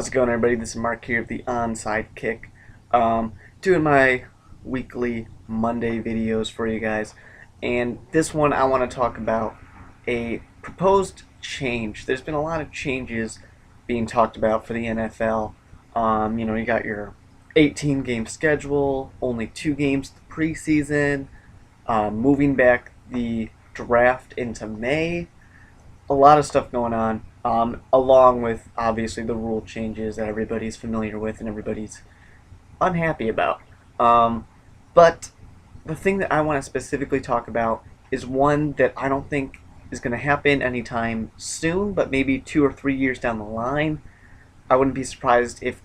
How's it going, everybody? This is Mark here of the Onside Kick. Doing my weekly Monday videos for you guys. And this one I want to talk about a proposed change. There's been a lot of changes being talked about for the NFL. You got your 18-game schedule, only 2 games the preseason, moving back the draft into May. A lot of stuff going on, along with obviously the rule changes that everybody's familiar with and everybody's unhappy about. But the thing that I want to specifically talk about is one that I don't think is going to happen anytime soon, but maybe 2 or 3 years down the line. I wouldn't be surprised if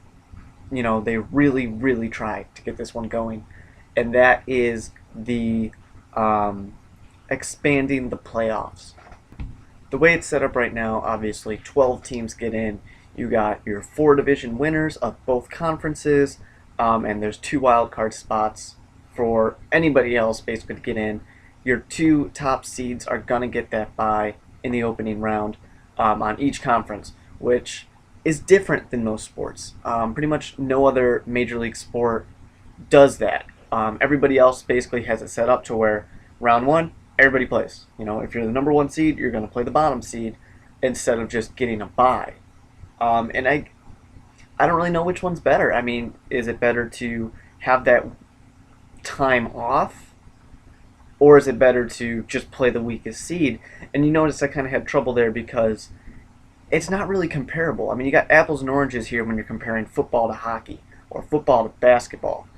they really, really tried to get this one going, and that is the expanding the playoffs. The way it's set up right now, obviously 12 teams get in. You got your 4 division winners of both conferences, and there's 2 wild card spots for anybody else basically to get in. Your 2 top seeds are gonna get that bye in the opening round on each conference, which is different than most sports. Pretty much no other major league sport does that. Everybody else basically has it set up to where round 1, everybody plays. If you're the number 1 seed, you're going to play the bottom seed instead of just getting a bye. And I don't really know which one's better. I mean, is it better to have that time off, or is it better to just play the weakest seed? And you notice I kind of had trouble there because it's not really comparable. I mean, you got apples and oranges here when you're comparing football to hockey or football to basketball,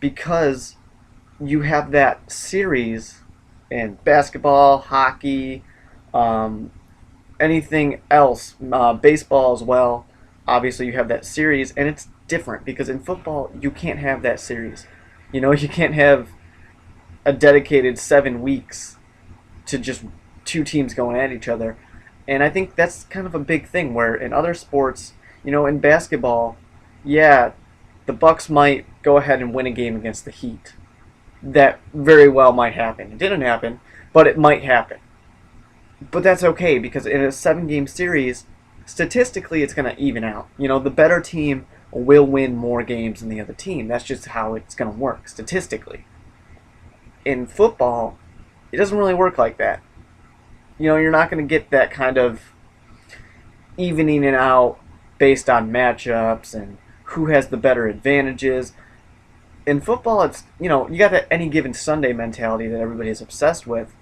because you have that series in basketball, hockey, anything else, baseball as well. Obviously, you have that series, and it's different because in football, you can't have that series. You can't have a dedicated 7 weeks to just 2 teams going at each other. And I think that's kind of a big thing where in other sports, in basketball, yeah, the Bucks might go ahead and win a game against the Heat. That very well might happen. It didn't happen, but it might happen. But that's okay because in a 7-game series, statistically it's going to even out. The better team will win more games than the other team. That's just how it's going to work statistically. In football, it doesn't really work like that. You're not going to get that kind of evening it out based on matchups and who has the better advantages. In football, it's, you got that any given Sunday mentality that everybody is obsessed with,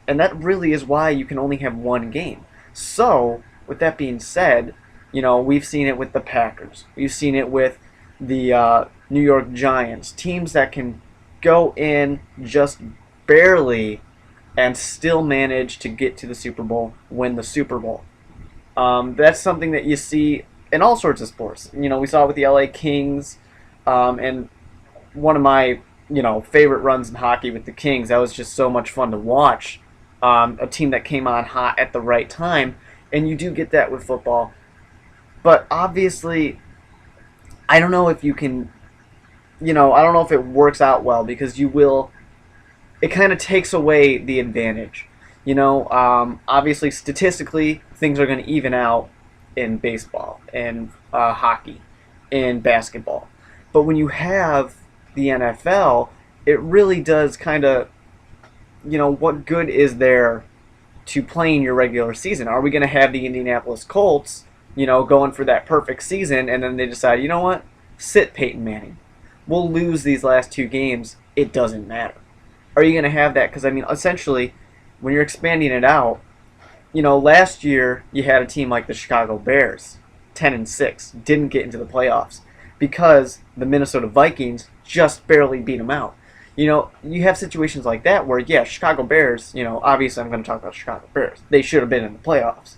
and that really is why you can only have 1 game. So, with that being said, we've seen it with the Packers. We've seen it with the New York Giants, teams that can go in just barely and still manage to get to the Super Bowl, win the Super Bowl. That's something that you see in all sorts of sports. We saw it with the LA Kings, and one of my favorite runs in hockey with the Kings. That was just so much fun to watch. A team that came on hot at the right time, and you do get that with football. But obviously, I don't know if you can, I don't know if it works out well because it kind of takes away the advantage. Obviously, statistically, things are going to even out in baseball and hockey and basketball. But when you have the NFL, it really does kind of, what good is there to playing your regular season? Are we going to have the Indianapolis Colts, going for that perfect season, and then they decide, you know what, sit Peyton Manning. We'll lose these last 2 games. It doesn't matter. Are you going to have that? Because, essentially, when you're expanding it out, last year you had a team like the Chicago Bears, 10-6, didn't get into the playoffs because the Minnesota Vikings just barely beat them out. You have situations like that where, yeah, Chicago Bears, obviously I'm going to talk about Chicago Bears. They should have been in the playoffs.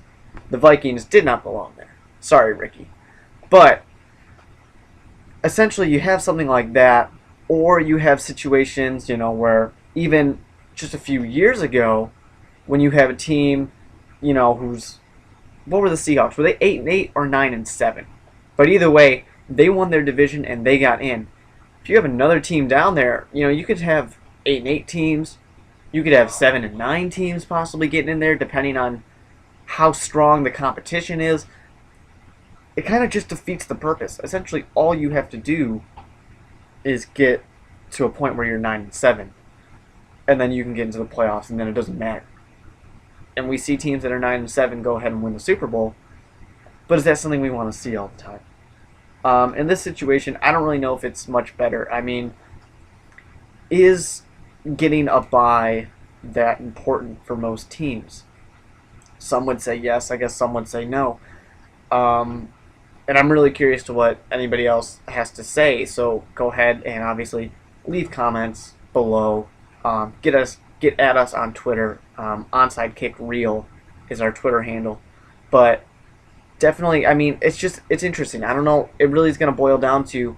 The Vikings did not belong there. Sorry, Ricky. But essentially you have something like that, or you have situations, where even just a few years ago, when you have a team, who's, what were the Seahawks? Were they 8-8 or 9-7? But either way, they won their division and they got in. If you have another team down there, you could have 8-8 teams. You could have 7-9 teams possibly getting in there, depending on how strong the competition is. it kind of just defeats the purpose. Essentially, all you have to do is get to a point where you're 9-7, and then you can get into the playoffs, and then it doesn't matter. And we see teams that are 9-7 go ahead and win the Super Bowl, but is that something we want to see all the time? In this situation, I don't really know if it's much better. I mean, is getting a bye that important for most teams? Some would say yes. I guess some would say no. And I'm really curious to what anybody else has to say. So go ahead and obviously leave comments below. Get at us on Twitter. Onside Kick Real is our Twitter handle. But definitely, I mean, it's interesting. I don't know. It really is going to boil down to,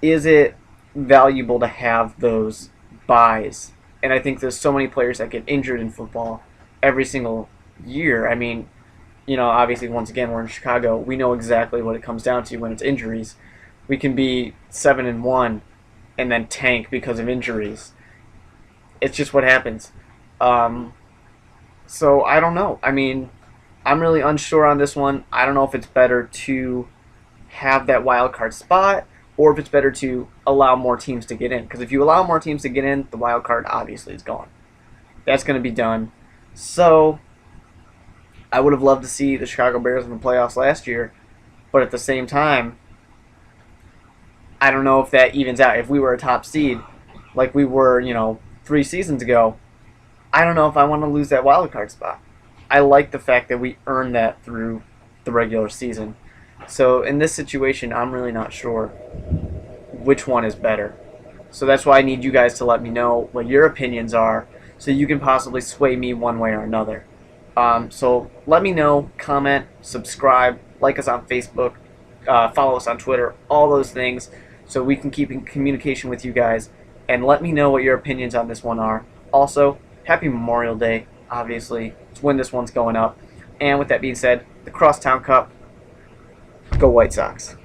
is it valuable to have those buys? And I think there's so many players that get injured in football every single year. I mean, obviously, once again, we're in Chicago. We know exactly what it comes down to when it's injuries. We can be 7-1 and then tank because of injuries. It's just what happens. So I don't know. I mean, I'm really unsure on this one. I don't know if it's better to have that wild card spot or if it's better to allow more teams to get in. Because if you allow more teams to get in, the wild card obviously is gone. That's going to be done. So I would have loved to see the Chicago Bears in the playoffs last year, but at the same time, I don't know if that evens out. If we were a top seed, like we were, 3 seasons ago, I don't know if I want to lose that wild card spot. I like the fact that we earned that through the regular season. So in this situation, I'm really not sure which one is better. So that's why I need you guys to let me know what your opinions are so you can possibly sway me one way or another. So let me know, comment, subscribe, like us on Facebook, follow us on Twitter, all those things, so we can keep in communication with you guys. And let me know what your opinions on this one are. Also, happy Memorial Day, obviously. It's when this one's going up. And with that being said, the Crosstown Cup, go White Sox.